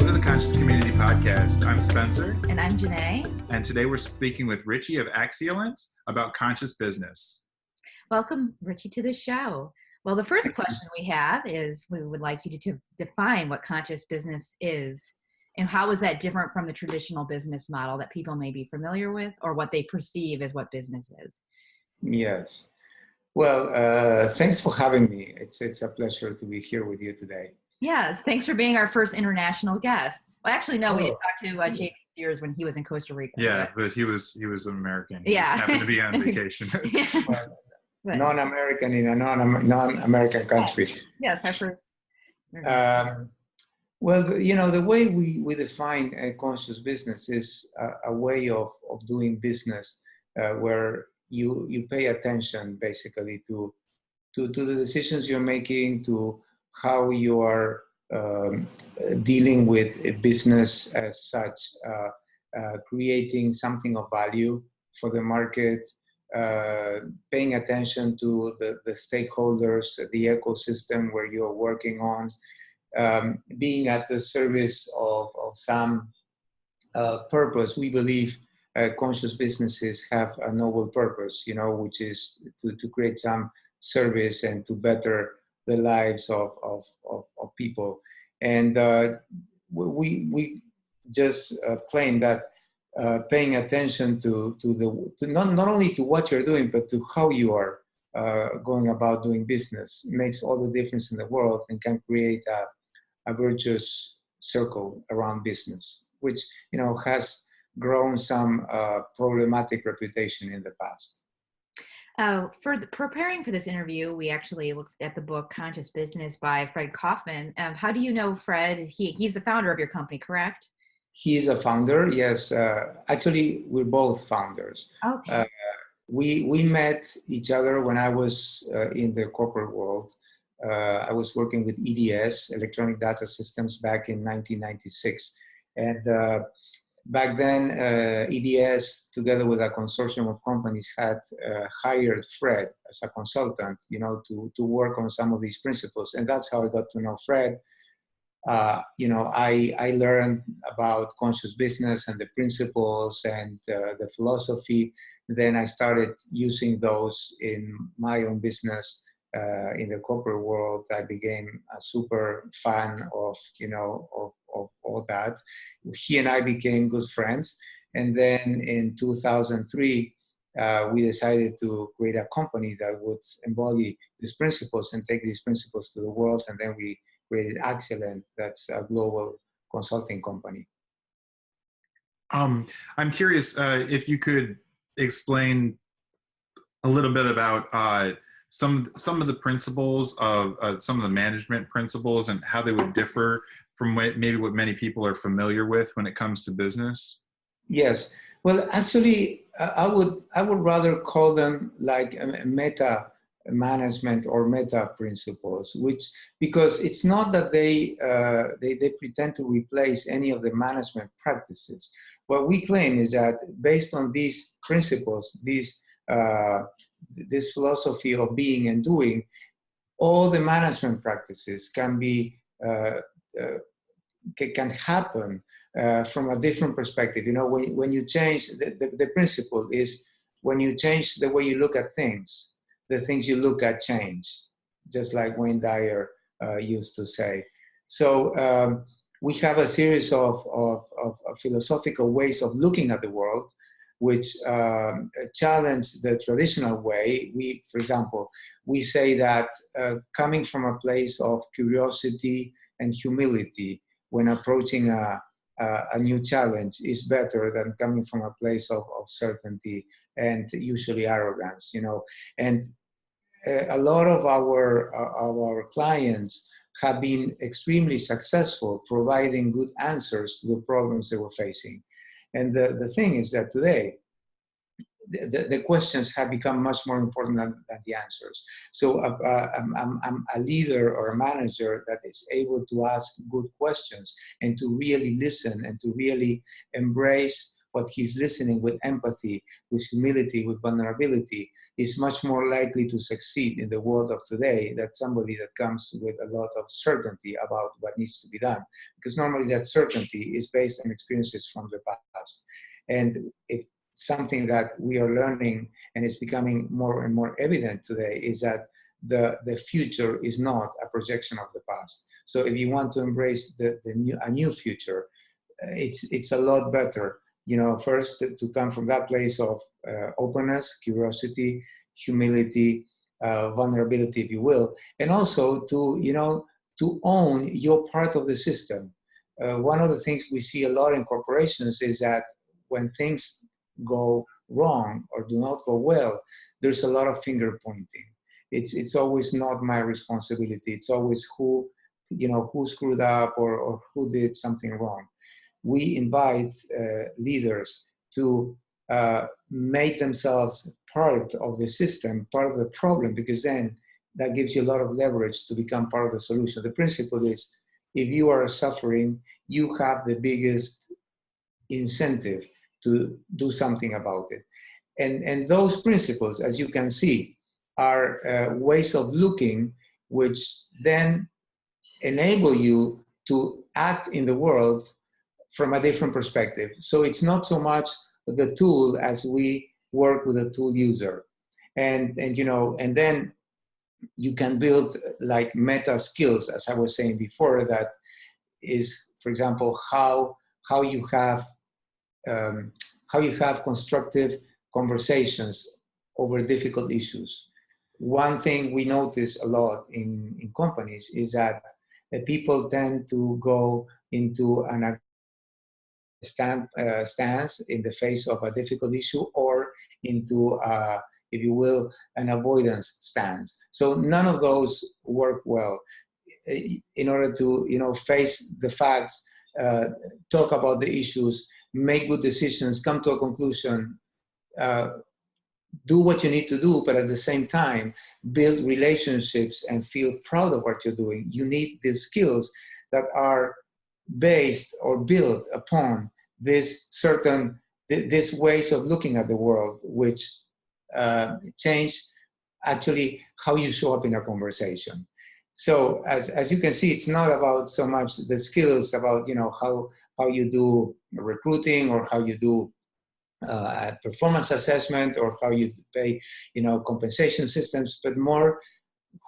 to the Conscious Community Podcast. I'm Spencer. And I'm Janae. And today we're speaking with Richi of Axiolent about conscious business. Welcome, Richi, to the show. Well, the first question we have is we would like you to define what conscious business is and how is that different from the traditional business model that people may be familiar with or what they perceive as what business is. Yes. Well, thanks for having me. It's a pleasure to be here with you today. Yes, thanks for being our first international guest. Well, actually, no, we did talk to JP Sears when he was in Costa Rica. Yeah, but he was American. He just happened to be on vacation. Non-American in a non-American country. Yes, I've heard. Well, the way we define a conscious business is a way of doing business where you pay attention basically to the decisions you're making, to how you are dealing with a business as such, creating something of value for the market, paying attention to the stakeholders, the ecosystem where you're working on, being at the service of some purpose. We believe conscious businesses have a noble purpose, which is to create some service and to better the lives of people. And we just claim that paying attention to not only to what you're doing, but to how you are going about doing business makes all the difference in the world and can create a virtuous circle around business, which has grown some problematic reputation in the past. Preparing for this interview, we actually looked at the book Conscious Business by Fred Kaufman. How do you know Fred? He's the founder of your company, correct? He's a founder, yes. Actually, we're both founders. Okay. We met each other when I was in the corporate world. I was working with EDS, Electronic Data Systems, back in 1996. And back then, EDS, together with a consortium of companies, had hired Fred as a consultant, to work on some of these principles. And that's how I got to know Fred. I learned about conscious business and the principles and the philosophy. Then I started using those in my own business. In the corporate world, I became a super fan of all that. He and I became good friends. And then in 2003, we decided to create a company that would embody these principles and take these principles to the world. And then we created Axiolent, that's a global consulting company. I'm curious if you could explain a little bit about some of the principles of some of the management principles and how they would differ from what many people are familiar with when it comes to business. Yes. Well, actually, I would rather call them like a meta management or meta principles, because it's not that they pretend to replace any of the management practices. What we claim is that based on these principles, this philosophy of being and doing, all the management practices can happen from a different perspective. When you change, the principle is when you change the way you look at things, the things you look at change, just like Wayne Dyer used to say. So we have a series of philosophical ways of looking at the world, which challenge the traditional way. For example, we say that coming from a place of curiosity and humility when approaching a new challenge is better than coming from a place of certainty and usually arrogance. And a lot of our clients have been extremely successful providing good answers to the problems they were facing. And the thing is that today, the questions have become much more important than the answers. So I'm a leader or a manager that is able to ask good questions and to really listen and to really embrace but he's listening with empathy, with humility, with vulnerability, is much more likely to succeed in the world of today than somebody that comes with a lot of certainty about what needs to be done. Because normally that certainty is based on experiences from the past. And if something that we are learning and is becoming more and more evident today is that the future is not a projection of the past. So if you want to embrace a new future, it's a lot better, first to come from that place of openness, curiosity, humility, vulnerability, if you will, and also to own your part of the system. One of the things we see a lot in corporations is that when things go wrong or do not go well, there's a lot of finger pointing. It's always not my responsibility. It's always who screwed up or who did something wrong. We invite leaders to make themselves part of the system, part of the problem, because then that gives you a lot of leverage to become part of the solution. The principle is, if you are suffering, you have the biggest incentive to do something about it. And those principles, as you can see, are ways of looking which then enable you to act in the world from a different perspective. So it's not so much the tool as we work with a tool user. And then you can build like meta skills, as I was saying before, that is, for example, how you have constructive conversations over difficult issues. One thing we notice a lot in companies is that people tend to go into an stance in the face of a difficult issue, or into, if you will, an avoidance stance. So none of those work well. In order to face the facts, talk about the issues, make good decisions, come to a conclusion, do what you need to do, but at the same time, build relationships and feel proud of what you're doing. You need these skills that are based or built upon these ways of looking at the world, which change actually how you show up in a conversation. So as you can see, it's not about so much the skills about how you do recruiting, or how you do performance assessment, or how you pay compensation systems, but more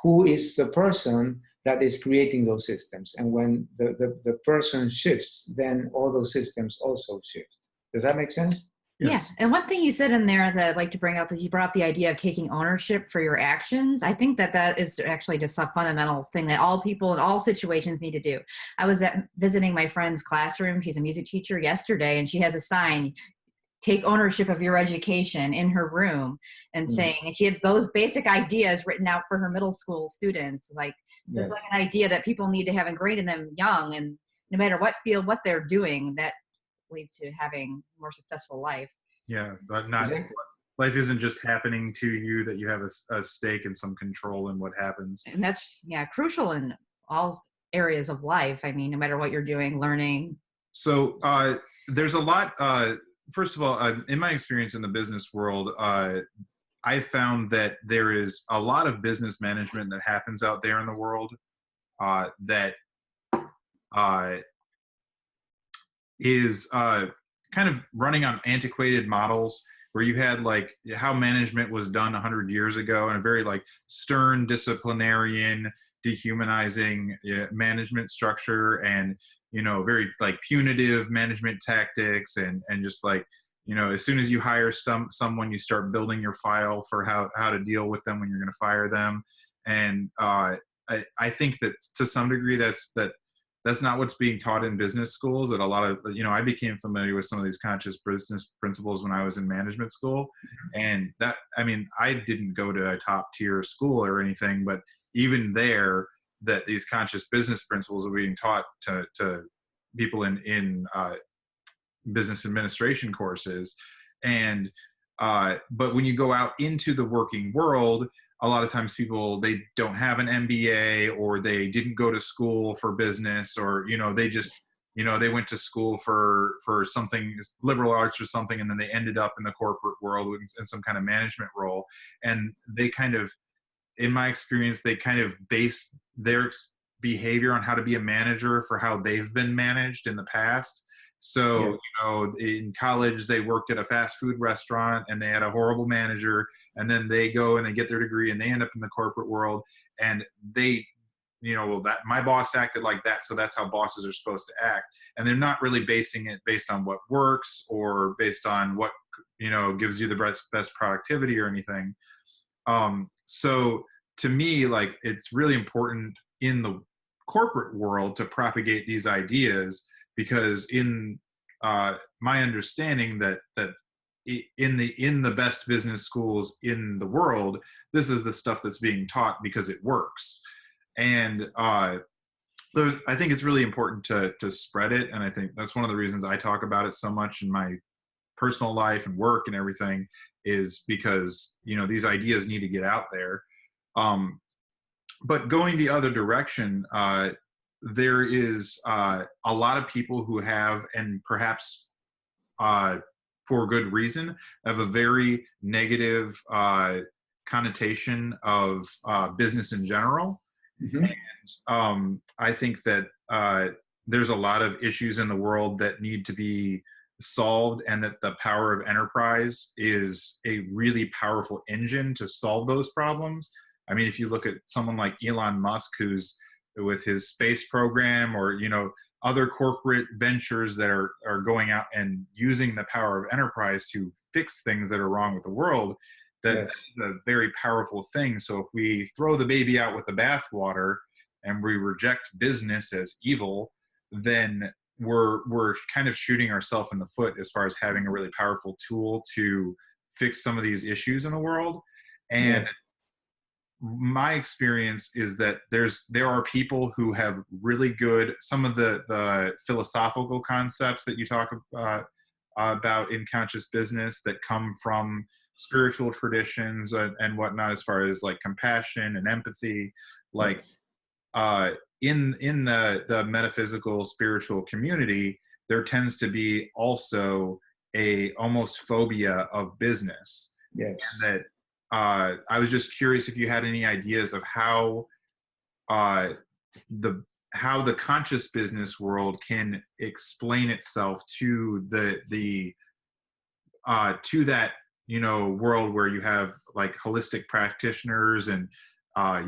who is the person that is creating those systems. And when the person shifts, then all those systems also shift. Does that make sense? Yes. Yeah. And one thing you said in there that I'd like to bring up is you brought up the idea of taking ownership for your actions. I think that is actually just a fundamental thing that all people in all situations need to do. I was visiting my friend's classroom. She's a music teacher yesterday, and she has a sign, "Take ownership of your education," in her room, and saying, and she had those basic ideas written out for her middle school students. Like, there's like an idea that people need to have ingrained in them young, and no matter what field, what they're doing, that leads to having a more successful life. Yeah, but life isn't just happening to you, that you have a stake and some control in what happens. And that's crucial in all areas of life. I mean, no matter what you're doing, learning. So there's a lot. First of all, in my experience in the business world, I found that there is a lot of business management that happens out there in the world that is kind of running on antiquated models, where you had like how management was done 100 years ago, and a very like stern, disciplinarian, dehumanizing management structure, and very like punitive management tactics, and just like as soon as you hire someone, you start building your file for how to deal with them when you're going to fire them. And I think that to some degree that's not what's being taught in business schools. That a lot of, I became familiar with some of these conscious business principles when I was in management school. And that, I mean, I didn't go to a top tier school or anything, but even there, that these conscious business principles are being taught to people in business administration courses. And, but when you go out into the working world, a lot of times people, they don't have an MBA, or they didn't go to school for business, or, they just you know, they went to school for something, liberal arts or something, and then they ended up in the corporate world in some kind of management role. And they kind of, in my experience, they kind of base their behavior on how to be a manager for how they've been managed in the past. So, Yeah. you know, in college, they worked at a fast food restaurant and they had a horrible manager. And then they go and they get their degree and they end up in the corporate world. And they, you know, well, that my boss acted like that, so that's how bosses are supposed to act. And they're not really basing it based on what works or based on what, you know, gives you the best productivity or anything. So to me, like, it's really important in the corporate world to propagate these ideas, because in my understanding that in the best business schools in the world, this is the stuff that's being taught because it works. And I think it's really important to spread it. And I think that's one of the reasons I talk about it so much in my personal life and work and everything, is because, you know, these ideas need to get out there. But going the other direction, there is a lot of people who have, and perhaps for good reason, have a very negative connotation of business in general. Mm-hmm. And I think that there's a lot of issues in the world that need to be solved, and that the power of enterprise is a really powerful engine to solve those problems. I mean, if you look at someone like Elon Musk, who's with his space program, or, you know, other corporate ventures that are going out and using the power of enterprise to fix things that are wrong with the world, that's a very powerful thing. So if we throw the baby out with the bathwater and we reject business as evil, then we're kind of shooting ourselves in the foot as far as having a really powerful tool to fix some of these issues in the world. And my experience is that there are people who have really good, some of the philosophical concepts that you talk about in conscious business that come from spiritual traditions and whatnot, as far as like compassion and empathy, like in the metaphysical spiritual community, there tends to be also a almost phobia of business. Yes. And that I was just curious if you had any ideas of how the conscious business world can explain itself to the to that, you know, world where you have like holistic practitioners and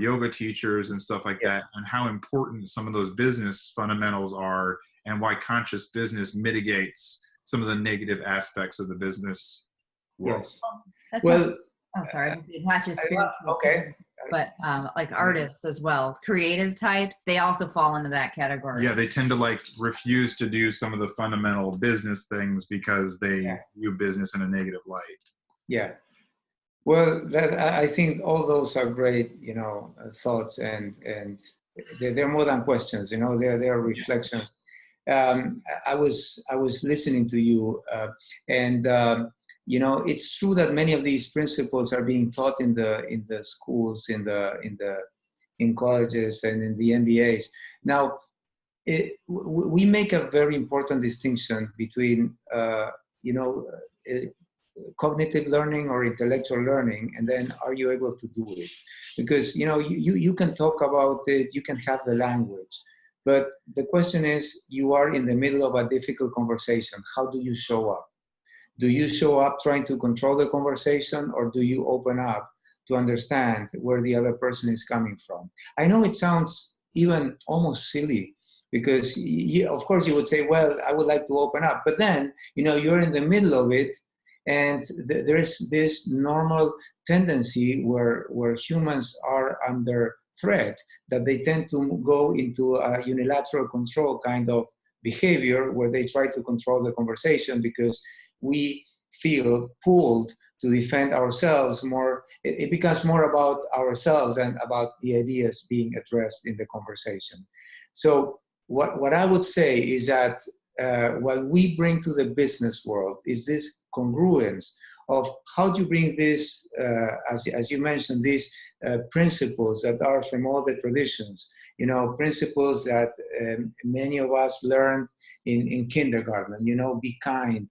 yoga teachers and stuff like that, and how important some of those business fundamentals are, and why conscious business mitigates some of the negative aspects of the business world. Yes. Well, I'm sorry, not just spiritual, but like artists as well, creative types, they also fall into that category. Yeah, they tend to like refuse to do some of the fundamental business things because they view business in a negative light. Yeah. Well, I think all those are great, you know, thoughts, and they're more than questions, you know, they're reflections. I was listening to you, and you know, it's true that many of these principles are being taught in the schools, in colleges, and in the MBAs. Now, we make a very important distinction between, you know, cognitive learning or intellectual learning, and then are you able to do it? Because, you know, you can talk about it, you can have the language, but the question is, you are in the middle of a difficult conversation. How do you show up? Do you show up trying to control the conversation, or do you open up to understand where the other person is coming from? I know it sounds even almost silly, because of course you would say, well, I would like to open up, but then, you know, you're in the middle of it, and there is this normal tendency where humans are under threat, that they tend to go into a unilateral control kind of behavior, where they try to control the conversation because we feel pulled to defend ourselves more. It becomes more about ourselves and about the ideas being addressed in the conversation. So what I would say is that what we bring to the business world is this congruence of how do you bring this, as you mentioned, these principles that are from all the traditions, you know, principles that many of us learned in kindergarten. You know, be kind,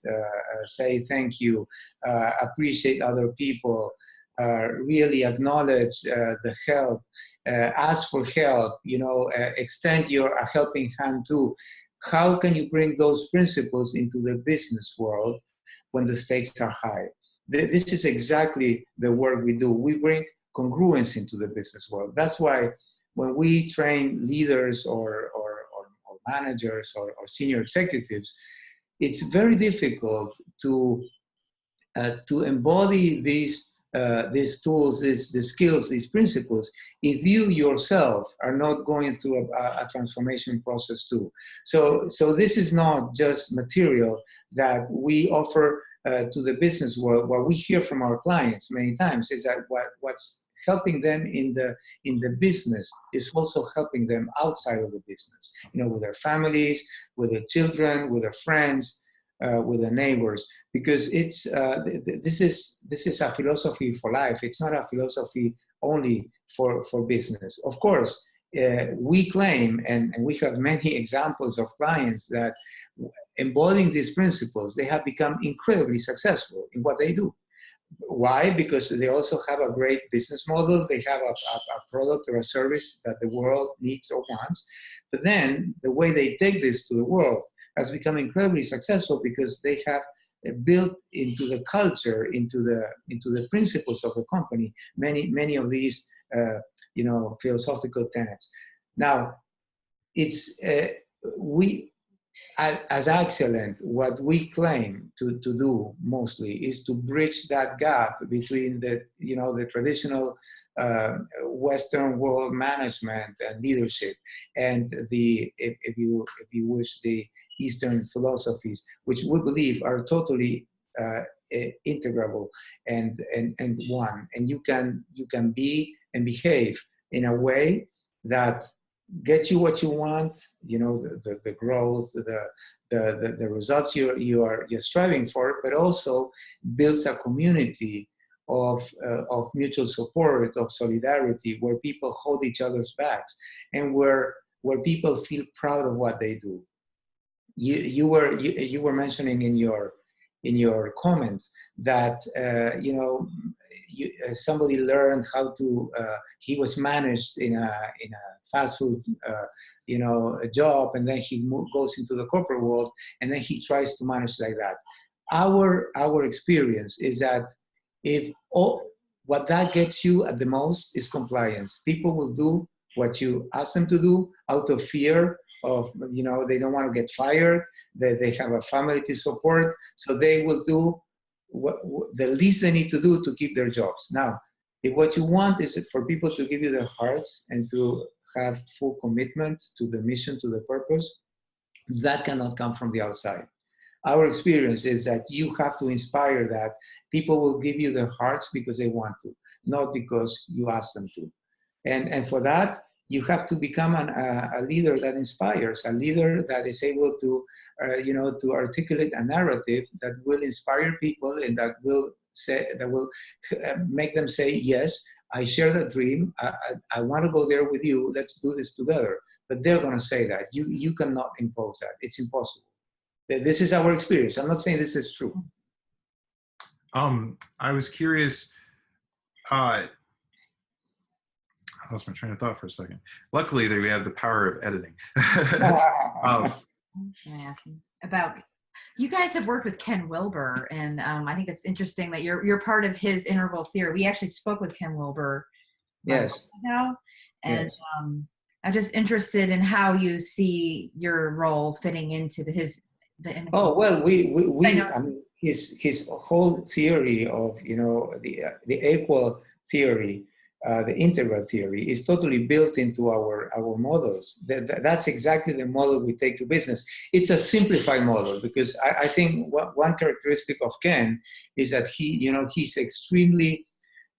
say thank you, appreciate other people, really acknowledge the help, ask for help, you know, extend your a helping hand too. How can you bring those principles into the business world when the stakes are high? This is exactly the work we do. We bring congruence into the business world. That's why when we train leaders or managers or senior executives, it's very difficult to embody these tools, these skills, these principles, if you yourself are not going through a transformation process too. So this is not just material that we offer to the business world. What we hear from our clients many times is that what's helping them in the business is also helping them outside of the business, you know, with their families, with their children, with their friends, with their neighbors, because it's this is a philosophy for life. It's not a philosophy only for business. Of course, we claim, and we have many examples of clients that embodying these principles, they have become incredibly successful in what they do. Why? Because they also have a great business model. They have a product or a service that the world needs or wants. But then the way they take this to the world has become incredibly successful because they have built into the culture, into the principles of the company, many of these you know, philosophical tenets. Now, it's we as Excellent, what we claim to do mostly is to bridge that gap between the, you know, the traditional Western world management and leadership and the, if you wish, the Eastern philosophies, which we believe are totally integrable and one. And you can be and behave in a way that get you what you want, you know, the growth, the results you're striving for, but also builds a community of mutual support, of solidarity, where people hold each other's backs, and where people feel proud of what they do. You were mentioning in your comment that you know, somebody learned how to he was managed in a fast food you know, a job, and then he goes into the corporate world, and then he tries to manage like that. Our experience is that if what that gets you at the most is compliance. People will do what you ask them to do out of fear of, you know, they don't want to get fired, they have a family to support, so they will do the least they need to do to keep their jobs. Now, if what you want is for people to give you their hearts and to have full commitment to the mission, to the purpose, that cannot come from the outside. Our experience is that you have to inspire that. People will give you their hearts because they want to, not because you ask them to. And for that, you have to become a leader that inspires, a leader that is able to, you know, to articulate a narrative that will inspire people and that will make them say, yes, I share that dream. I want to go there with you. Let's do this together. But they're going to say that. You cannot impose that. It's impossible. This is our experience. I'm not saying this is true. I was curious. I lost my train of thought for a second. Luckily, we have the power of editing. About, you guys have worked with Ken Wilber, and I think it's interesting that you're part of his interval theory. We actually spoke with Ken Wilber yes now, and yes. I'm just interested in how you see your role fitting into the Oh well, I mean, his whole theory of, you know, the equal theory, the integral theory, is totally built into our models. That's exactly the model we take to business. It's a simplified model because I think one characteristic of Ken is that he's extremely,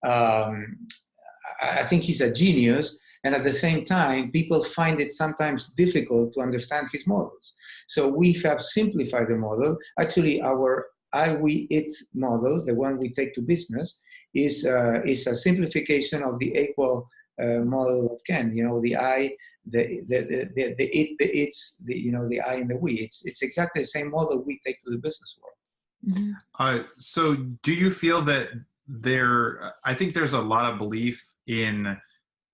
I think he's a genius, and at the same time, people find it sometimes difficult to understand his models. So we have simplified the model. Actually, our I, we, it model, the one we take to business, is a simplification of the equal model of Ken. You know, the I, the it, the it's, the I and the we. It's exactly the same model we take to the business world. So do you feel that I think there's a lot of belief in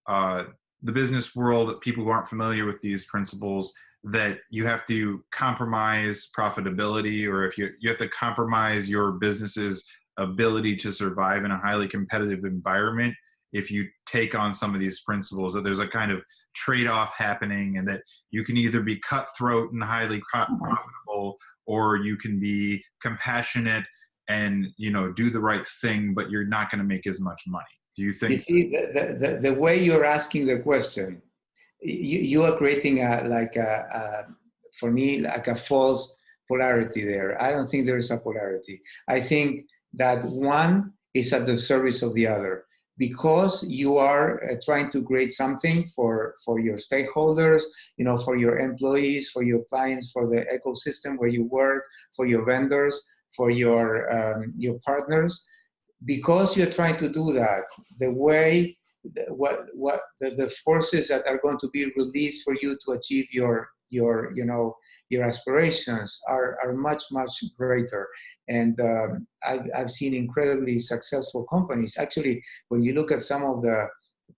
the business world, people who aren't familiar with these principles, that you have to compromise profitability, or if you have to compromise your business's ability to survive in a highly competitive environment if you take on some of these principles, that there's a kind of trade-off happening, and that you can either be cutthroat and highly profitable, or you can be compassionate and, you know, do the right thing, but you're not going to make as much money. Do you think? You see, the way you're asking the question, you are creating for me, like a false polarity there. I don't think there is a polarity. I think that one is at the service of the other, because you are trying to create something for your stakeholders, you know, for your employees, for your clients, for the ecosystem where you work, for your vendors, for your partners. Because you're trying to do that, the way, the forces that are going to be released for you to achieve your aspirations are much greater. And I've seen incredibly successful companies. Actually, when you look at some of the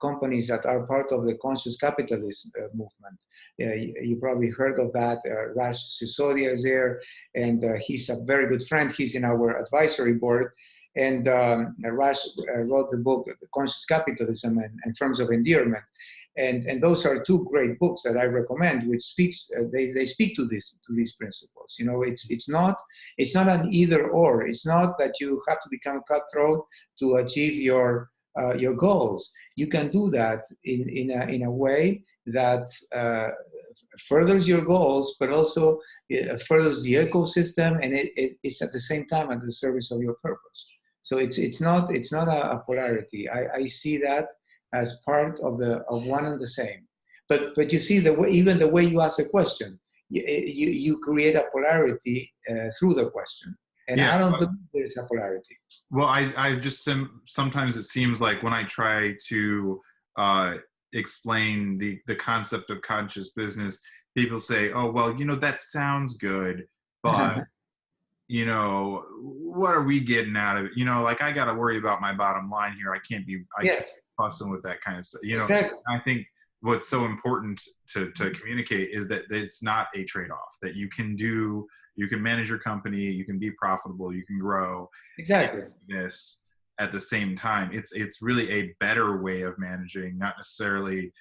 companies that are part of the conscious capitalist movement, you probably heard of that. Raj Sisodia is there, and he's a very good friend. He's in our advisory board. And Raj wrote the book, Conscious Capitalism and Firms of Endearment. And those are two great books that I recommend, which speaks, they speak to these principles. You know, it's not an either or. It's not that you have to become cutthroat to achieve your goals. You can do that in a way that furthers your goals, but also furthers the ecosystem, and it's at the same time at the service of your purpose. So it's not a polarity. I see that as part of one and the same. But you see, even the way you ask a question, you create a polarity through the question, and yeah. I don't think there's a polarity. Well, I just sometimes it seems like when I try to explain the concept of conscious business, people say, "Oh, well, you know, that sounds good, but." You know, what are we getting out of it? You know, like, I got to worry about my bottom line here. I can't be fussing with that kind of stuff. You know, exactly. I think what's so important to communicate is that it's not a trade-off, that you can manage your company, you can be profitable, you can grow. Exactly. This at the same time. It's really a better way of managing, not necessarily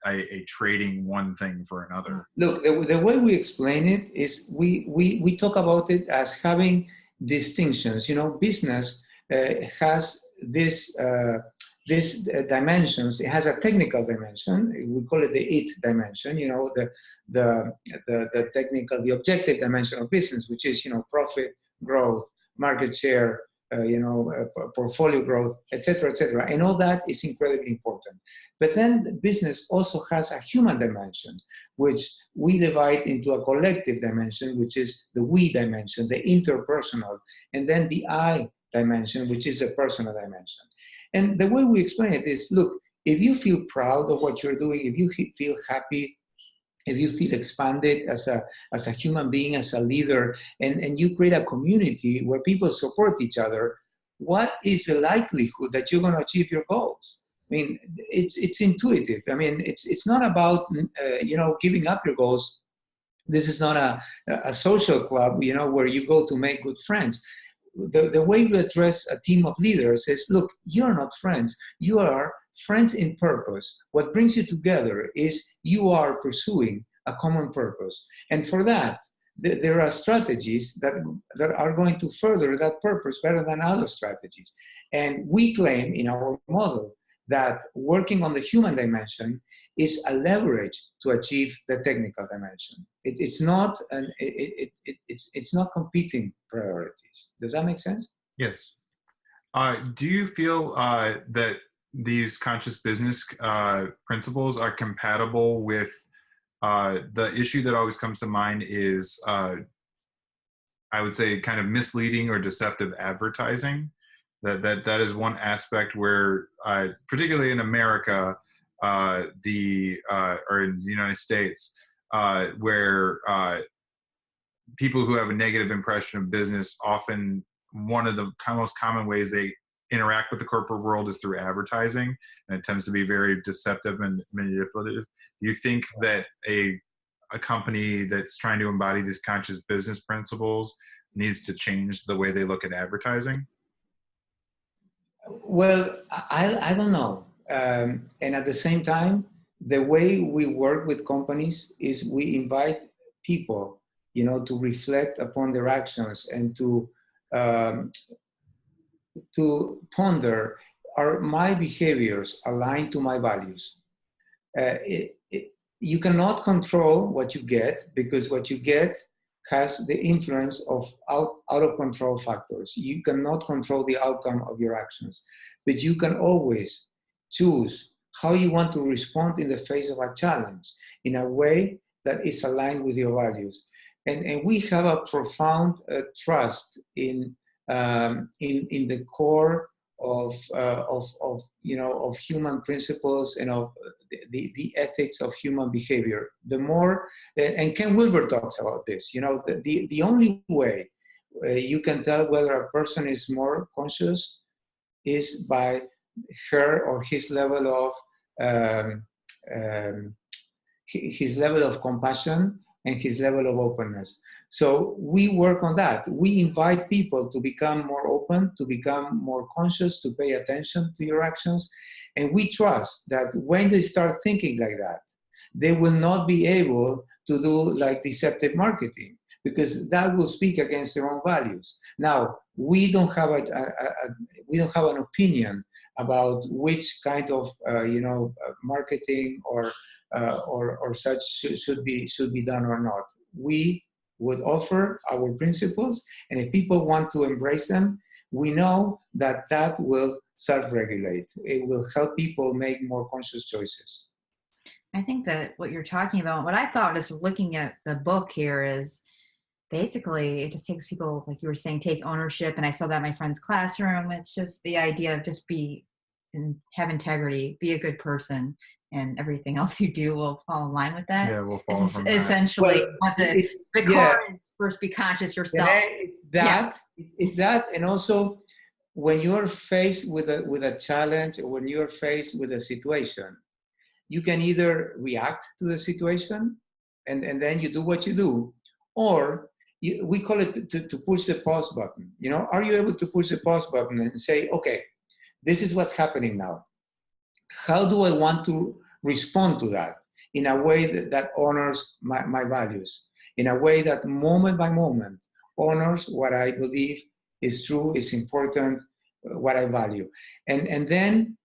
a trading one thing for another. Look, the way we explain it is we talk about it as having distinctions. You know, business has this dimensions. It has a technical dimension. We call it the it dimension. You know, the technical, the objective dimension of business, which is, you know, profit, growth, market share, portfolio growth, et cetera, and all that is incredibly important. But then business also has a human dimension, which we divide into a collective dimension, which is the we dimension, the interpersonal, and then the I dimension, which is the personal dimension. And the way we explain it is, look, if you feel proud of what you're doing, if you feel happy, if you feel expanded as a human being, as a leader, and you create a community where people support each other, what is the likelihood that you're going to achieve your goals? I mean, it's intuitive. I mean, it's not about giving up your goals. This is not a social club, you know, where you go to make good friends. The way we address a team of leaders is, look, you're not friends. You are friends in purpose. What brings you together is you are pursuing a common purpose. And for that, there are strategies that are going to further that purpose better than other strategies. And we claim in our model that working on the human dimension is a leverage to achieve the technical dimension. It's not competing priorities. Does that make sense? Yes. Do you feel that these conscious business principles are compatible with the issue that always comes to mind is, I would say, kind of misleading or deceptive advertising? That is one aspect where, particularly in America, or in the United States, where people who have a negative impression of business, often one of the most common ways they interact with the corporate world is through advertising, and it tends to be very deceptive and manipulative. Do you think that a company that's trying to embody these conscious business principles needs to change the way they look at advertising? Well, I don't know. And at the same time, the way we work with companies is we invite people, to reflect upon their actions and um, to ponder, are my behaviors aligned to my values? You cannot control what you get, because what you get has the influence of out of control factors. You cannot control the outcome of your actions, but you can always choose how you want to respond in the face of a challenge in a way that is aligned with your values. And we have a profound trust in the core of human principles and of the ethics of human behavior. The more, and Ken Wilber talks about this, the only way you can tell whether a person is more conscious is by her or his level of his level of compassion and his level of openness. So we work on that. We invite people to become more open, to become more conscious, to pay attention to your actions. And we trust that when they start thinking like that, they will not be able to do like deceptive marketing, because that will speak against their own values. Now, we don't have we don't have an opinion about which kind of marketing or such should be done or not. We would offer our principles, and if people want to embrace them, we know that that will self-regulate. It will help people make more conscious choices. I think that what you're talking about, what I thought is looking at the book here, is basically it just takes people, like you were saying, take ownership. And I saw that in my friend's classroom. It's just the idea of just be and have integrity, be a good person, and everything else you do will fall in line with that. Yeah, we'll follow from that. Essentially, Well, what the yeah. core is: first be conscious yourself. It's that, it's that, and also when you're faced with a challenge, or when you're faced with a situation, you can either react to the situation and then you do what you do, or we call it to push the pause button. Are you able to push the pause button and say, okay, this is what's happening now. How do I want to respond to that in a way that honors my values, in a way that moment by moment honors what I believe is true, is important, what I value. And then,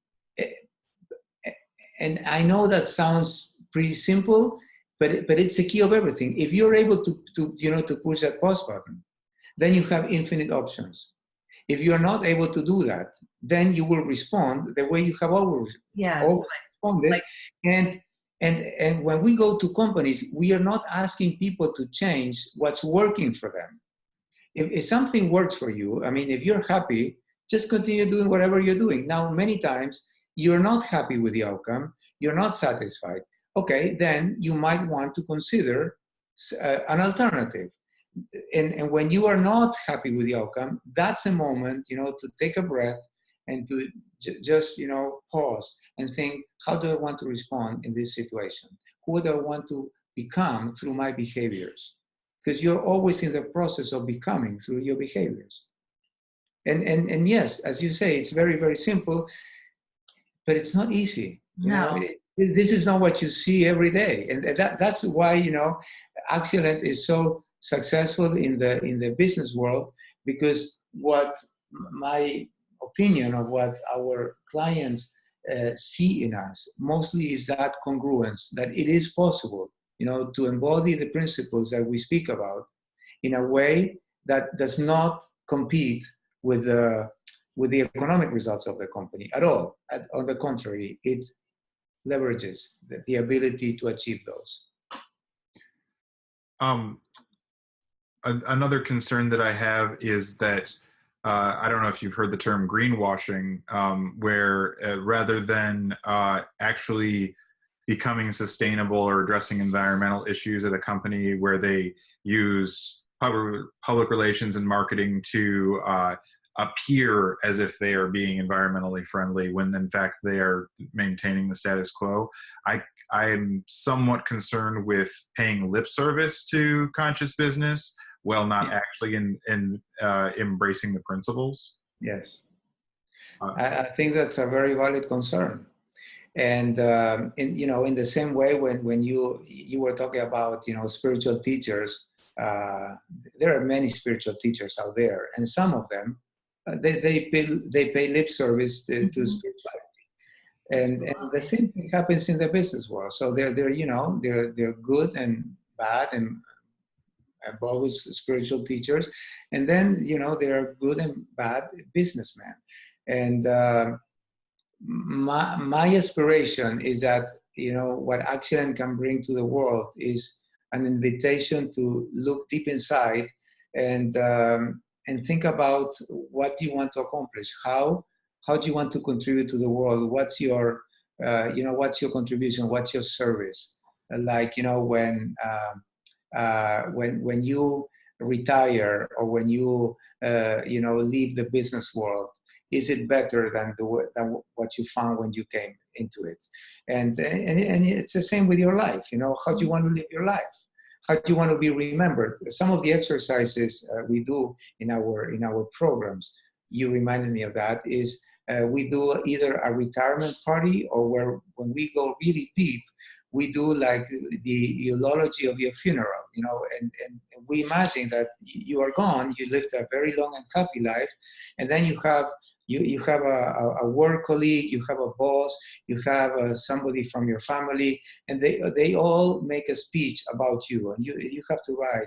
and I know that sounds pretty simple, but it's the key of everything. If you're able to push that pause button, then you have infinite options. If you're not able to do that, then you will respond the way you have always responded. And when we go to companies, we are not asking people to change what's working for them. If something works for you, I mean, if you're happy, just continue doing whatever you're doing. Now, many times, you're not happy with the outcome, you're not satisfied. Okay, then you might want to consider an alternative. And when you are not happy with the outcome, that's a moment, to take a breath and to just, pause and think, how do I want to respond in this situation? Who do I want to become through my behaviors? Because you're always in the process of becoming through your behaviors. And yes, as you say, it's very, very simple, but it's not easy. This is not what you see every day. And that's why, Axelent is so successful in the business world, because what my opinion of what our clients see in us mostly is that congruence, that it is possible, to embody the principles that we speak about in a way that does not compete with the economic results of the company at all. On the contrary, it leverages the ability to achieve those. Another concern that I have is that I don't know if you've heard the term greenwashing, where rather than actually becoming sustainable or addressing environmental issues at a company, where they use public relations and marketing to appear as if they are being environmentally friendly when in fact they are maintaining the status quo. I'm somewhat concerned with paying lip service to conscious business while not actually embracing the principles. Yes. Uh, I think that's a very valid concern. And in the same way, when you were talking about spiritual teachers, there are many spiritual teachers out there, and some of them they pay lip service to spirituality, and the same thing happens in the business world. So they're good and bad and both spiritual teachers, and then there are good and bad businessmen, and my aspiration is that what Accident can bring to the world is an invitation to look deep inside and think about what you want to accomplish. How do you want to contribute to the world? What's your what's your contribution? What's your service? Like when you retire or when you leave the business world, is it better than what you found when you came into it? And it's the same with your life. How do you want to live your life? How do you want to be remembered? Some of the exercises we do in our programs, you reminded me of that, is we do either a retirement party or when we go really deep, we do like the eulogy of your funeral, and we imagine that you are gone, you lived a very long and happy life, and then you have a work colleague, you have a boss, you have somebody from your family, and they all make a speech about you, and you have to write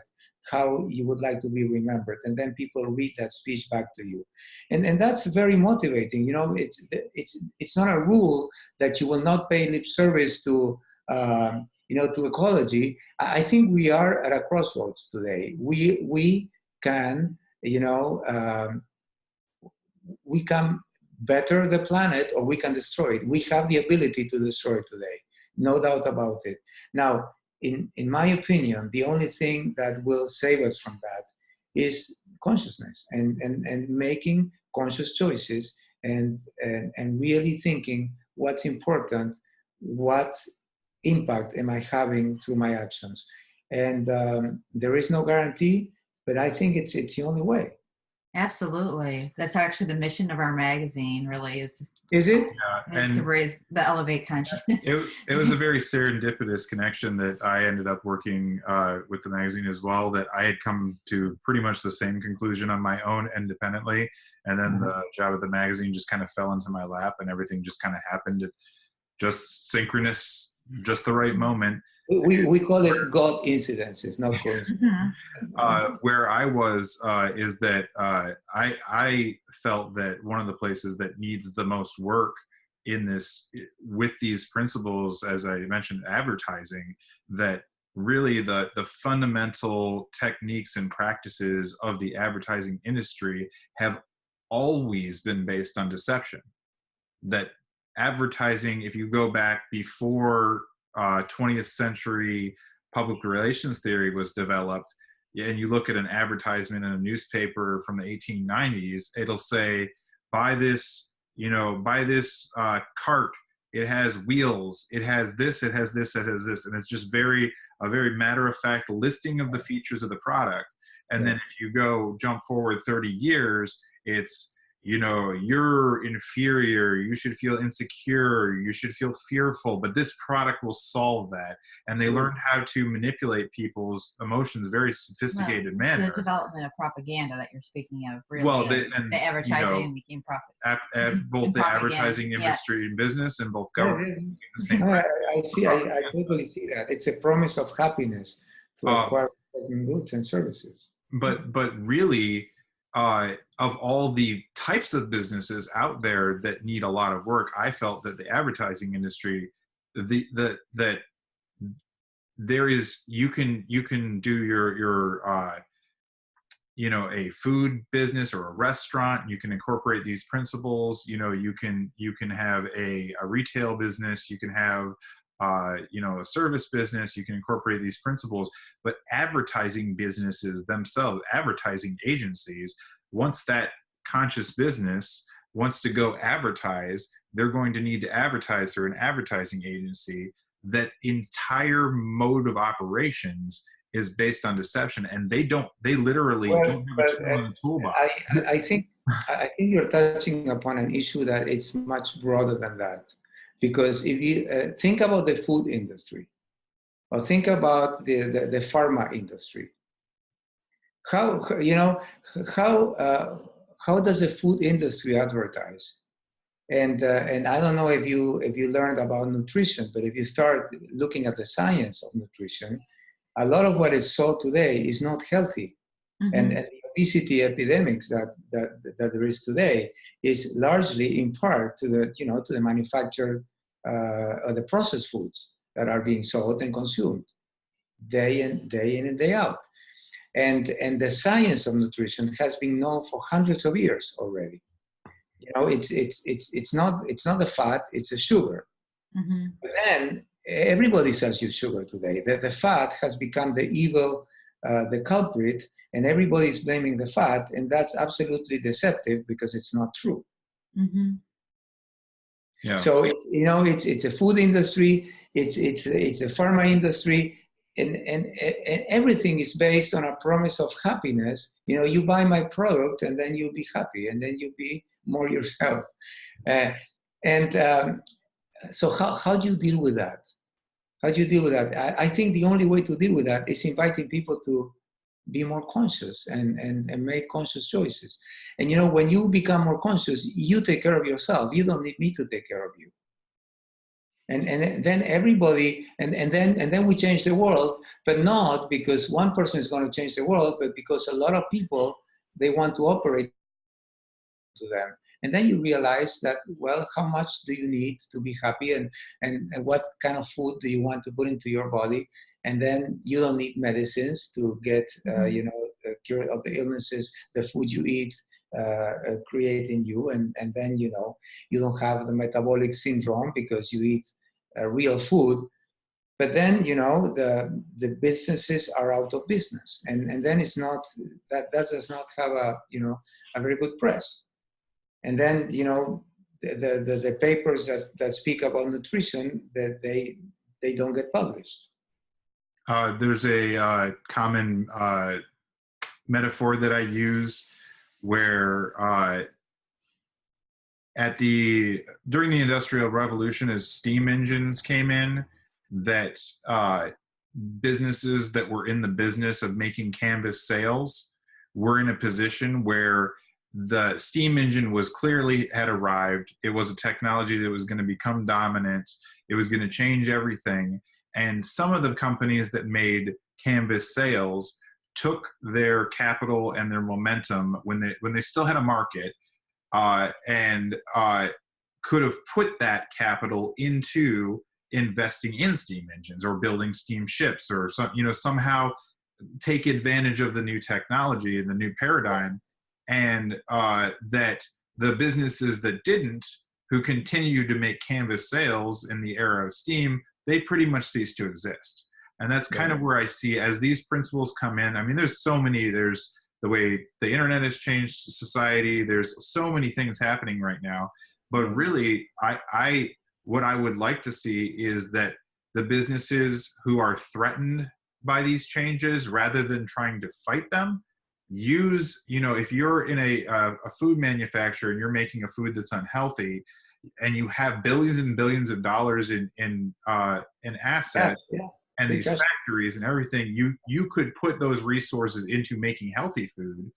how you would like to be remembered, and then people read that speech back to you, and that's very motivating. It's not a rule that you will not pay lip service to to ecology. I think we are at a crossroads today. We can we can better the planet or we can destroy it. We have the ability to destroy it today, no doubt about it. Now, in my opinion, the only thing that will save us from that is consciousness and making conscious choices and really thinking what's important, what impact am I having through my actions. And there is no guarantee, but I think it's the only way. Absolutely. That's actually the mission of our magazine, really, is Is it? to raise the elevate consciousness. It was a very serendipitous connection that I ended up working with the magazine as well, that I had come to pretty much the same conclusion on my own independently. And then the job at the magazine just kind of fell into my lap and everything just kind of happened at just synchronous, just the right moment. We call it God incidences, not coincidences. Where I was is that I felt that one of the places that needs the most work in this, with these principles, as I mentioned, advertising, that really the fundamental techniques and practices of the advertising industry have always been based on deception. That advertising, if you go back before 20th century public relations theory was developed, and you look at an advertisement in a newspaper from the 1890s, it'll say, buy this cart, it has wheels, it has this, it has this, it has this, and it's just a very matter-of-fact listing of the features of the product. And then if you jump forward 30 years, it's, you're inferior, you should feel insecure, you should feel fearful, but this product will solve that. And they learned how to manipulate people's emotions, very sophisticated manner. The development of propaganda that you're speaking of, really. Well, the advertising became profit. Both the advertising industry and business, and both government. I see. I totally see that. It's a promise of happiness to acquire certain goods and services. But really, of all the types of businesses out there that need a lot of work, I felt that the advertising industry, that there is, you can do your you know, a food business or a restaurant, you can incorporate these principles. You know, you can have a retail business, you can have you know, a service business, you can incorporate these principles. But advertising businesses themselves, advertising agencies, once that conscious business wants to go advertise, they're going to need to advertise through an advertising agency. That entire mode of operations is based on deception, and they literally Well, don't have a but tool in the toolbox. I think you're touching upon an issue that it's much broader than that, because if you think about the food industry, or think about the pharma industry, how you know how does the food industry advertise? And I don't know if you learned about nutrition, but if you start looking at the science of nutrition, a lot of what is sold today is not healthy. Mm-hmm. And the obesity epidemics that there is today is largely in part to the manufactured or the processed foods that are being sold and consumed day in and day out. And the science of nutrition has been known for hundreds of years already. You know, it's not a fat, it's a sugar. Mm-hmm. But then everybody sells you sugar today. The fat has become the evil, the culprit, and everybody's blaming the fat, and that's absolutely deceptive because it's not true. Mm-hmm. Yeah. So it's a food industry, it's a pharma industry, and everything is based on a promise of happiness. You know, you buy my product and then you'll be happy, and then you'll be more yourself. So how do you deal with that? How do you deal with that? I think the only way to deal with that is inviting people to be more conscious and make conscious choices. And, you know, when you become more conscious, you take care of yourself. You don't need me to take care of you. And then everybody, and then we change the world, but not because one person is going to change the world, but because a lot of people, they want to operate to them. And then you realize that, well, how much do you need to be happy, and what kind of food do you want to put into your body? And then you don't need medicines to get, the cure of the illnesses the food you eat create in you. And then, you know, you don't have the metabolic syndrome because you eat real food. But then, you know, the businesses are out of business. And then it's not, that does not have a very good press. And then, you know, the papers that speak about nutrition, that they don't get published. There's a common metaphor that I use where during the Industrial Revolution, as steam engines came in, that businesses that were in the business of making canvas sails were in a position where the steam engine had arrived. It was a technology that was going to become dominant. It was going to change everything. And some of the companies that made canvas sails took their capital and their momentum when they still had a market, and could have put that capital into investing in steam engines or building steam ships, or somehow take advantage of the new technology and the new paradigm. And that the businesses that didn't, who continued to make canvas sails in the era of steam, they pretty much ceased to exist. And that's kind of where I see, as these principles come in, I mean, there's the way the internet has changed society. There's so many things happening right now. But really, what I would like to see is that the businesses who are threatened by these changes, rather than trying to fight them, if you're in a food manufacturer and you're making a food that's unhealthy, and you have billions and billions of dollars in assets, and these factories and everything, you could put those resources into making healthy food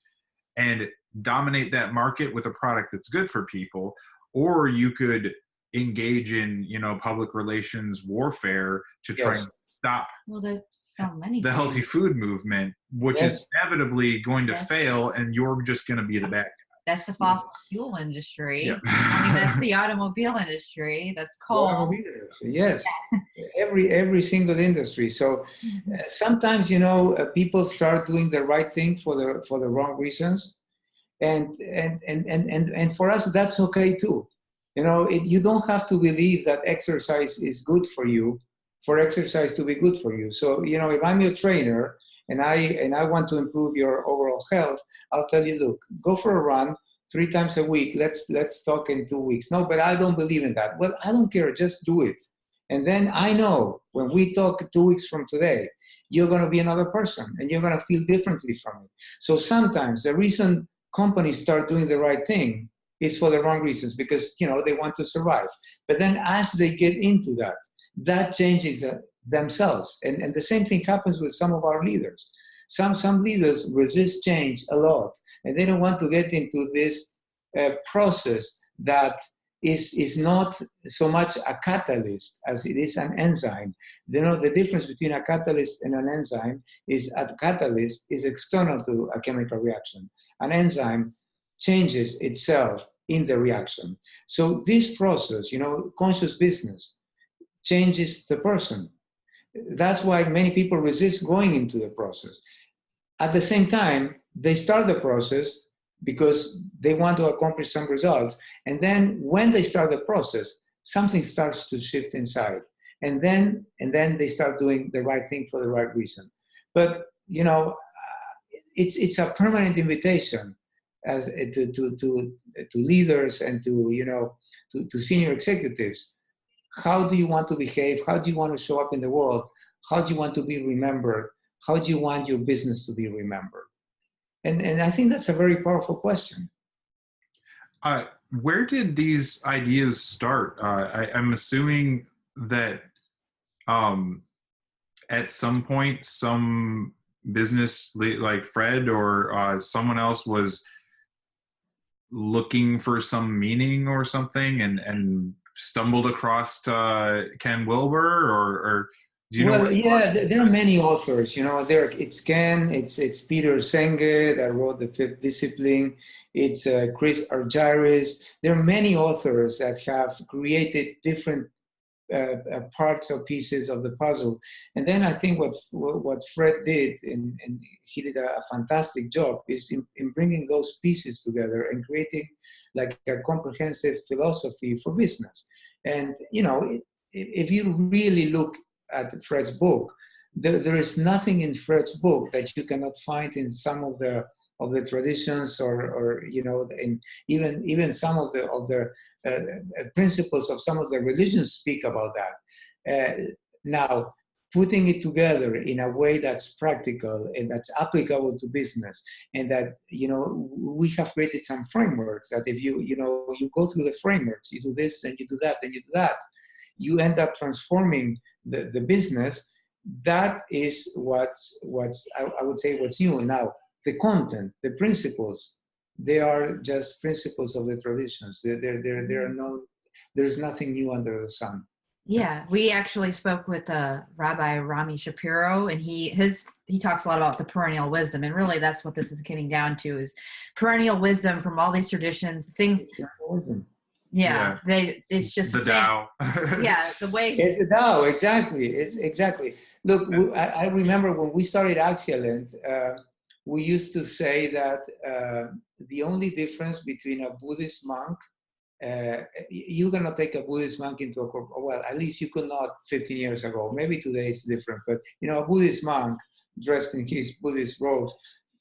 and dominate that market with a product that's good for people. Or you could engage in, public relations warfare to try and stop the healthy food movement, which is inevitably going to fail, and you're just going to be the bad guy. That's the fossil fuel industry. Yeah. I mean, that's the automobile industry. That's coal. Yes. every single industry. So sometimes, you know, people start doing the right thing for the wrong reasons, and for us that's okay too. You know, you don't have to believe that exercise is good for you for exercise to be good for you. So, you know, if I'm your trainer and I want to improve your overall health, I'll tell you, look, go for a run 3 times a week. Let's talk in 2 weeks. No, but I don't believe in that. Well, I don't care. Just do it. And then I know when we talk 2 weeks from today, you're going to be another person and you're going to feel differently from it. So sometimes the reason companies start doing the right thing is for the wrong reasons, because, you know, they want to survive. But then as they get into that, that changes themselves. And the same thing happens with some of our leaders. Some leaders resist change a lot, and they don't want to get into this process that is not so much a catalyst as it is an enzyme. You know, the difference between a catalyst and an enzyme is a catalyst is external to a chemical reaction. An enzyme changes itself in the reaction. So this process, you know, conscious business, changes the person. That's why many people resist going into the process. At the same time, they start the process because they want to accomplish some results. And then when they start the process, something starts to shift inside. And then they start doing the right thing for the right reason. But, you know, it's a permanent invitation as to leaders and to, you know, to senior executives. How do you want to behave? How do you want to show up in the world? How do you want to be remembered? How do you want your business to be remembered? And I think that's a very powerful question. Where did these ideas start? I'm assuming that at some point, some business like Fred or someone else was looking for some meaning or something and stumbled across Ken Wilber, or do you know? Well, yeah, there are many authors. You know, it's Ken, it's Peter Senge that wrote The Fifth Discipline. It's Chris Argyris. There are many authors that have created different parts or pieces of the puzzle. And then I think what Fred did, and he did a fantastic job, is in bringing those pieces together and creating like a comprehensive philosophy for business. And, you know, if you really look at Fred's book, there is nothing in Fred's book that you cannot find in some of the traditions, or you know, in even some of the principles of some of the religions speak about that. Now, putting it together in a way that's practical and that's applicable to business, and that, you know, we have created some frameworks that if you go through the frameworks, you do this, then you do that, then you do that, you end up transforming the business. That is what's I would say what's new. Now, the content, the principles, they are just principles of the traditions. There's nothing new under the sun. Yeah, we actually spoke with Rabbi Rami Shapiro, and he talks a lot about the perennial wisdom, and really that's what this is getting down to, is perennial wisdom from all these traditions, things. Yeah, it's just the Tao. Yeah, the way. It's the Tao, exactly. It's exactly. Look, I remember when we started Axialent, we used to say that the only difference between a Buddhist monk, you cannot take a Buddhist monk into a corporation. Well, at least you could not 15 years ago. Maybe today it's different, but, you know, a Buddhist monk dressed in his Buddhist robes,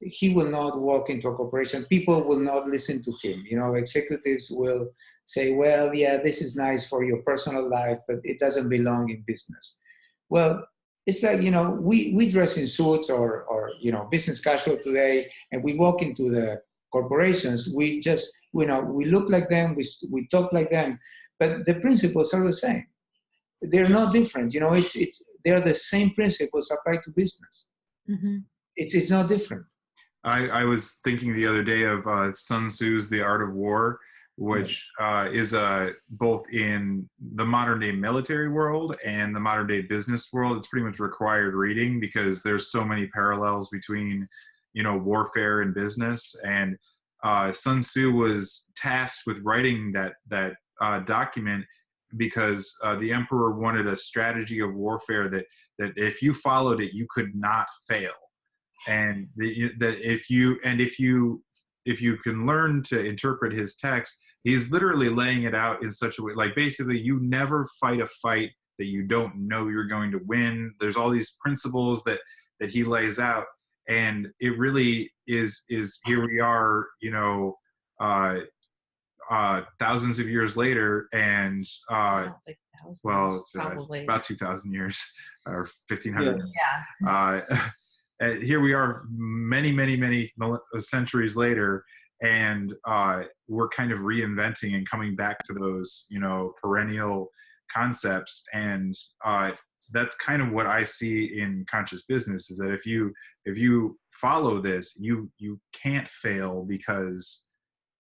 he will not walk into a corporation. People will not listen to him. You know, executives will say, well, yeah, this is nice for your personal life, but it doesn't belong in business. Well, it's like, you know, we dress in suits or you know, business casual today, and we walk into the corporations. We just, you know, we look like them, we talk like them, but the principles are the same. They're not different. You know, they're the same principles applied to business. Mm-hmm. It's not different. I was thinking the other day of Sun Tzu's The Art of War, which is both in the modern day military world and the modern day business world. It's pretty much required reading because there's so many parallels between, you know, warfare and business. And Sun Tzu was tasked with writing that document, because the emperor wanted a strategy of warfare that if you followed it, you could not fail, and that if you can learn to interpret his text, he's literally laying it out in such a way, like basically you never fight a fight that you don't know you're going to win. There's all these principles that he lays out, and it really is here we are, thousands of years later, and well, it's probably about 2,000 years or 1,500 years. Yeah. Here we are many centuries later, and we're kind of reinventing and coming back to those perennial concepts, and that's kind of what I see in conscious business, is that if you follow this, you can't fail because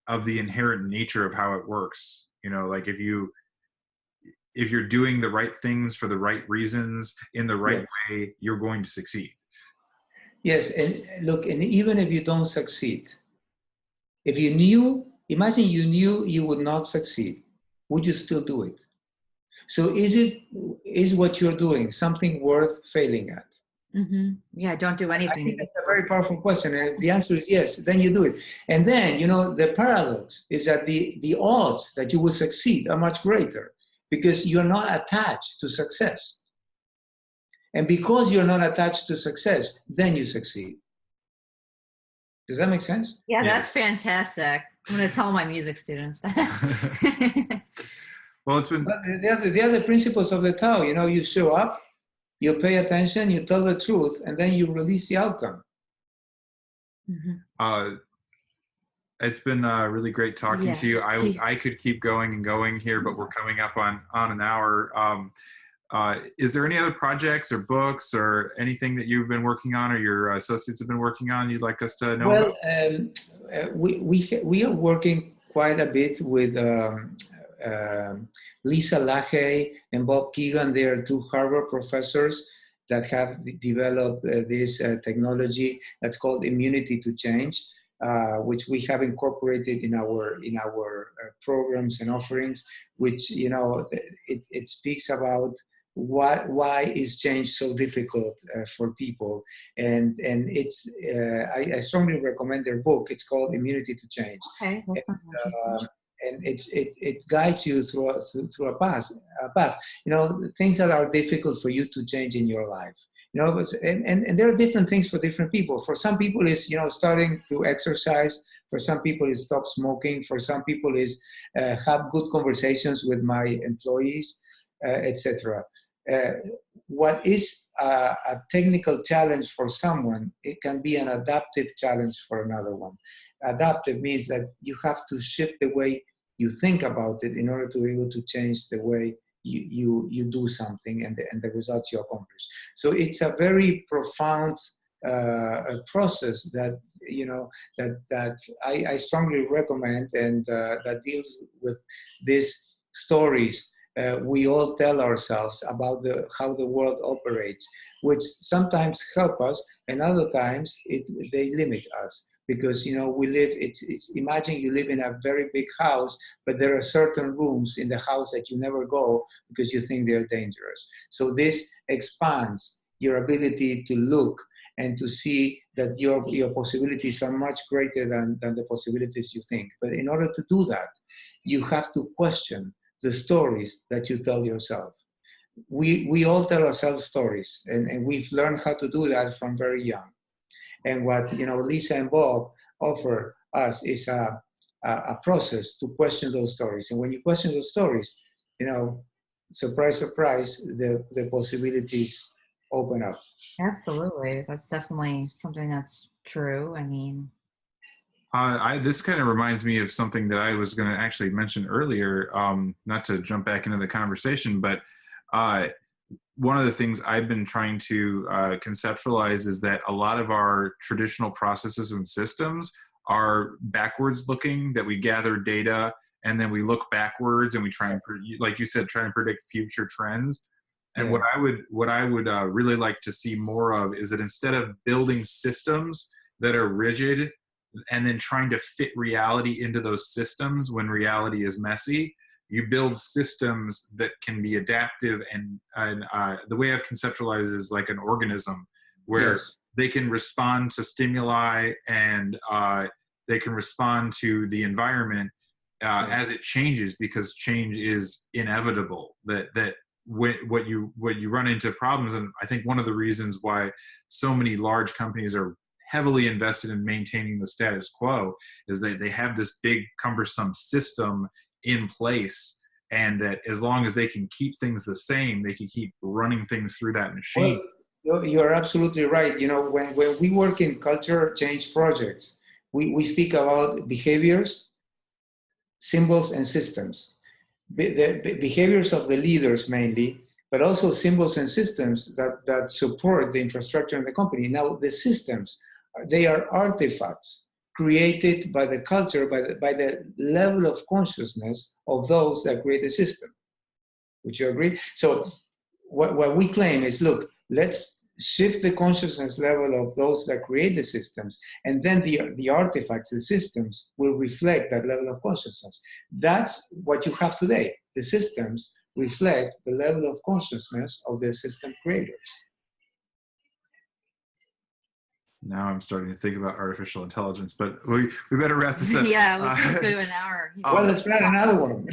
of the inherent nature of how it works. Like if you're doing the right things for the right reasons in the right way, you're going to succeed. Yes, and look, and even if you don't succeed, imagine you knew you would not succeed, would you still do it? So is what you're doing something worth failing at? Mm-hmm. Yeah, don't do anything. I think that's a very powerful question, and if the answer is yes, then you do it. And then, the paradox is that the odds that you will succeed are much greater because you're not attached to success. And because you're not attached to success, then you succeed. Does that make sense? Yeah, Yes. That's fantastic. I'm going to tell my music students that. Well, it's been... But the other principles of the Tao, you show up, you pay attention, you tell the truth, and then you release the outcome. Mm-hmm. It's been really great talking to you. I could keep going and going here, but we're coming up on an hour. Is there any other projects or books or anything that you've been working on or your associates have been working on you'd like us to know about? We are working quite a bit with Lisa Lahey and Bob Keegan. They are two Harvard professors that have developed this technology that's called immunity to change, which we have incorporated in our programs and offerings. Which it speaks about why is change so difficult for people, and it's I strongly recommend their book. It's called Immunity to Change. Okay, that sounds interesting. And it guides you through a path. Things that are difficult for you to change in your life. And there are different things for different people. For some people, it's starting to exercise. For some people, it's stop smoking. For some people, is have good conversations with my employees, etc. What is a technical challenge for someone, it can be an adaptive challenge for another one. Adaptive means that you have to shift the way you think about it in order to be able to change the way you do something and the results you accomplish. So it's a very profound process that I strongly recommend, and that deals with these stories we all tell ourselves about how the world operates, which sometimes help us and other times they limit us. Because we live, imagine you live in a very big house, but there are certain rooms in the house that you never go because you think they're dangerous. So this expands your ability to look and to see that your possibilities are much greater than the possibilities you think. But in order to do that, you have to question the stories that you tell yourself. We all tell ourselves stories, and we've learned how to do that from very young. And what Lisa and Bob offer us is a process to question those stories. And when you question those stories, surprise, surprise, the possibilities open up. Absolutely, that's definitely something that's true. I mean, this kind of reminds me of something that I was going to actually mention earlier. Not to jump back into the conversation, but one of the things I've been trying to conceptualize is that a lot of our traditional processes and systems are backwards looking, that we gather data and then we look backwards and we try and, like you said, try and predict future trends. And what I would really like to see more of is that instead of building systems that are rigid and then trying to fit reality into those systems when reality is messy, you build systems that can be adaptive, and the way I've conceptualized is like an organism where Yes. they can respond to stimuli, and they can respond to the environment as it changes, because change is inevitable. That what you run into problems, and I think one of the reasons why so many large companies are heavily invested in maintaining the status quo is that they have this big cumbersome system in place, and that as long as they can keep things the same, they can keep running things through that machine. Well, you're absolutely right. You know, when we work in culture change projects, we speak about behaviors, symbols, and systems. The behaviors of the leaders mainly, but also symbols and systems that support the infrastructure in the company. Now, the systems, they are artifacts created by the culture, by the level of consciousness of those that create the system. Would you agree? So what we claim is, look, let's shift the consciousness level of those that create the systems, and then the artifacts, the systems, will reflect that level of consciousness. That's what you have today. The systems reflect the level of consciousness of the system creators. Now I'm starting to think about artificial intelligence, but we better wrap this up. Yeah, we can do an hour. Well, let's plan another one.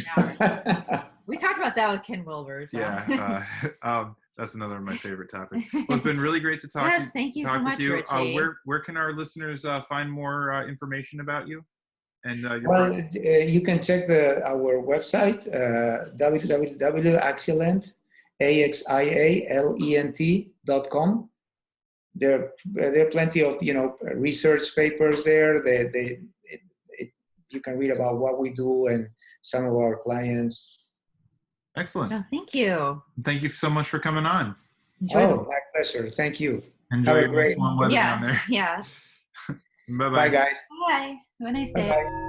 We talked about that with Ken Wilber. So. Yeah, that's another of my favorite topics. Well, it's been really great to talk. Yes, thank you so much, Richie. Where can our listeners find more information about you? And well, you can check our website, www.axilent.com. There are plenty of research papers there. You can read about what we do and some of our clients. Excellent. Oh, thank you. Thank you so much for coming on. My pleasure. Thank you. Enjoy your nice warm weather down there. Yes. Bye-bye. Bye, guys. Bye. Have a nice day. Bye-bye.